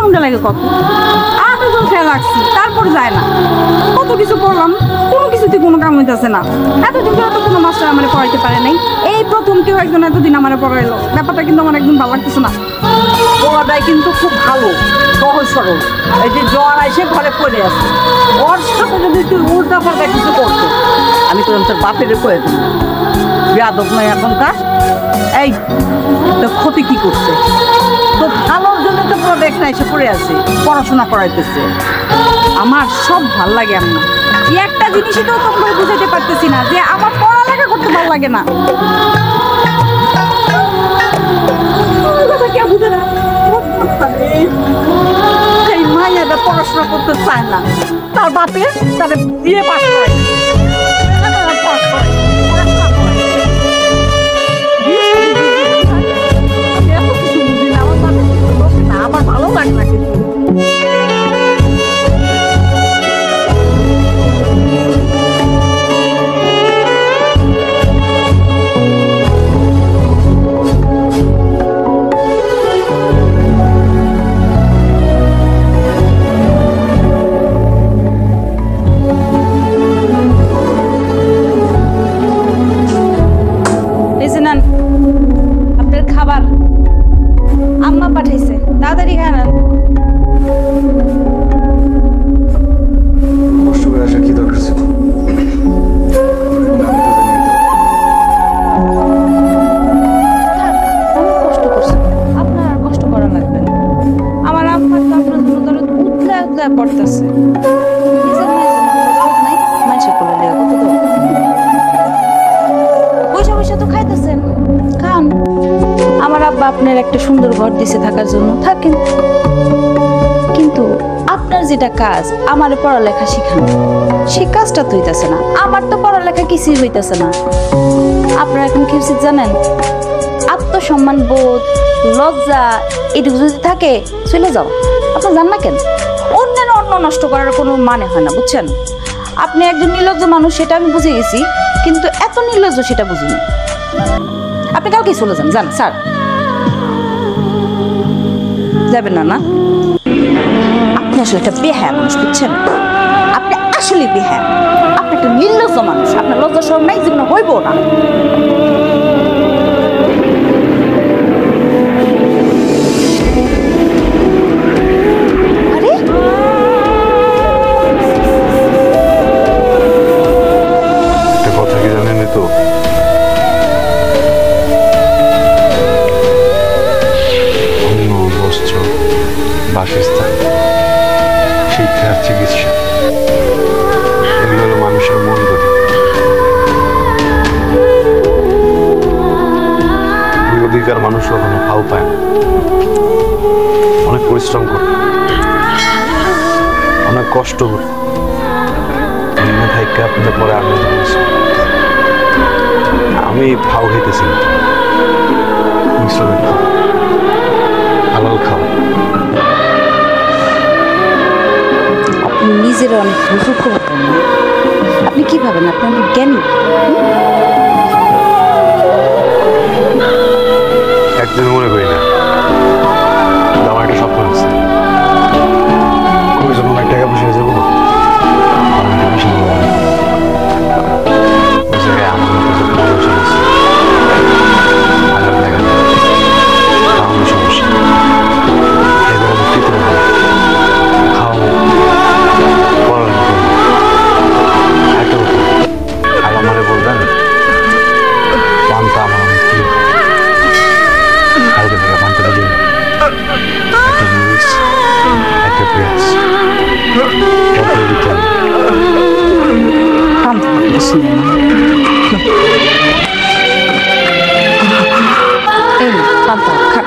কেমনটা লাগে কত আবেদন খেয়াল রাখছি তারপর যায় না কত কিছু করলাম কোনো কিছুতে কোনো কাম হইতেছে না এতদিন ধরে তো কোনো মাস্টার আমার পড়াইতে পারে নাই এই প্রথম কেউ একজন এতদিন আমার পড়াইলো ব্যাপারটা কিন্তু আমার একদম ভালো লাগতেছে না ওরাটাই কিন্তু খুব ভালো সহজ সরল এই যে জ্বর আইসে ঘরে পড়ে আছে ওর সাথে যদি তুই উল্টা পাল্টা কিছু করতো আমি তো তোর বাপের কয়ে দেবো বেয়াদব নয় এখনকার এই তো ক্ষতি কি করছে তো ভালোর জন্য তো প্রোডাক্ট না এসে পড়ে আছে পড়াশোনা করাইতেছে আমার সব ভাল লাগে আমি একটা জিনিসই তো তোমরা বুঝাইতে পারতেছি না যে আমার পড়ালেখা করতে ভালো লাগে না কেউ বুঝে না এই মাইয়াটা পড়াশোনা করতে চায় না তার বাপে তার বিয়ে পাশ করে আমার ভালো লাগে না কিন্তু আপনার খাবার আম্মা পাঠাইছে তাড়াতাড়ি খান কষ্ট করে আসা কি দরকার ছিল কষ্ট করছে আপনার আর কষ্ট করা লাগবে না আমার আম্মা তো আপনার জন্য ধরো উতলায় উতলায় পড়তেছে মানুষের করে লেগে কত তো পয়সা পয়সা তো খাইতেছেন খান আমার আব্বা আপনার একটা সুন্দর ঘর দিছে থাকার জন্য থাকেন কিন্তু আপনার যেটা কাজ আমার পড়ালেখা শেখানো সেই কাজটা তো হইতেছে না আমার তো পড়ালেখা কিছুই হইতেছে না আপনারা এখন কি উচিত জানেন আত্মসম্মান বোধ লজ্জা এটুকু যদি থাকে চলে যাও আপনি জান না কেন অন্যের অন্ন নষ্ট করার কোনো মানে হয় না বুঝছেন আপনি একজন নির্লজ্জ মানুষ সেটা আমি বুঝে গেছি কিন্তু এত নির্লজ্জ সেটা বুঝিনি আপনি কালকেই চলে যান যান স্যার যাবেন না না আপনি আসলে একটা বেহায়া মানুষ বুঝছেন আপনি আসলে বেহায়া আপনি একটা নির্লজ্জ মানুষ আপনার লজ্জা সরম নাই জীবনে হইব না আরে একটা কথা কি জানেন তো অন্ন বস্ত্র বাসস্থান শিক্ষা চিকিৎসা এগুলো হলো মানুষের মন গড়ি অধিকার মানুষ কখনো ফাও পায় না অনেক পরিশ্রম করে অনেক কষ্ট করে আপনাদের পরে আমি ফাও খেতেছি হালাল খাও আপনি নিজের অনেক বুঝুক আপনি কি ভাবেন আপনি অনেক জ্ঞানী একদিন মনে করি না আমার একটা স্বপ্ন আছে কোনো যখন অনেক টাকা পয়সা হয়ে যাবো এই খান